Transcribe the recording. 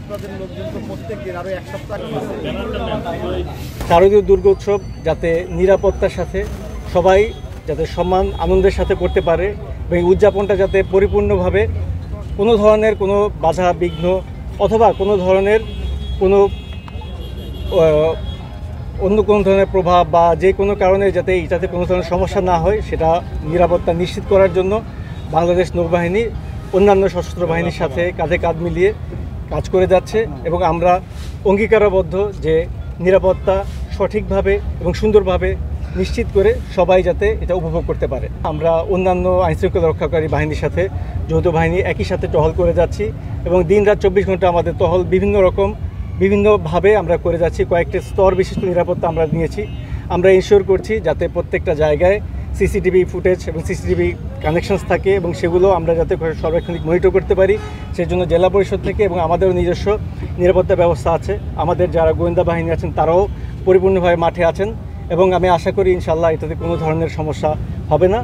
আপনাদের লোকজন তো প্রত্যেকদিন আরও এক সপ্তাহ শারদীয় দুর্গোৎসব যাতে নিরাপত্তার সাথে সবাই যাতে সম্মান আনন্দের সাথে করতে পারে এবং উদযাপনটা যাতে পরিপূর্ণভাবে কোনো ধরনের কোনো বাধা বিঘ্ন অথবা কোনো ধরনের কোনো অন্য কোনো ধরনের প্রভাব বা যে কোনো কারণে যাতে এটাতে কোনো ধরনের সমস্যা না হয় সেটা নিরাপত্তা নিশ্চিত করার জন্য বাংলাদেশ নৌবাহিনী অন্যান্য সশস্ত্র বাহিনীর সাথে কাঁধে কাঁধ মিলিয়ে কাজ করে যাচ্ছে এবং আমরা অঙ্গীকারবদ্ধ যে নিরাপত্তা সঠিকভাবে এবং সুন্দরভাবে নিশ্চিত করে সবাই যাতে এটা উপভোগ করতে পারে। আমরা অন্যান্য আইনশৃঙ্খলা রক্ষাকারী বাহিনীর সাথে যৌথ বাহিনী একই সাথে টহল করে যাচ্ছি এবং দিনরাত 24 ঘন্টা আমাদের টহল বিভিন্নভাবে আমরা করে যাচ্ছি। কয়েকটি স্তর বিশিষ্ট নিরাপত্তা আমরা নিয়েছি। আমরা ইনশিওর করছি যাতে প্রত্যেকটা জায়গায় সিসিটিভি ফুটেজ এবং সিসিটিভি কানেকশনস থাকে এবং সেগুলো আমরা যাতে সর্বাক্ষণিক মনিটর করতে পারি সেই জন্য জেলা পরিষদ থেকে এবং আমাদেরও নিজস্ব নিরাপত্তা ব্যবস্থা আছে। আমাদের যারা গোয়েন্দা বাহিনী আছেন তারাও পরিপূর্ণভাবে মাঠে আছেন এবং আমি আশা করি ইনশাআল্লাহ এটাতে কোনো ধরনের সমস্যা হবে না।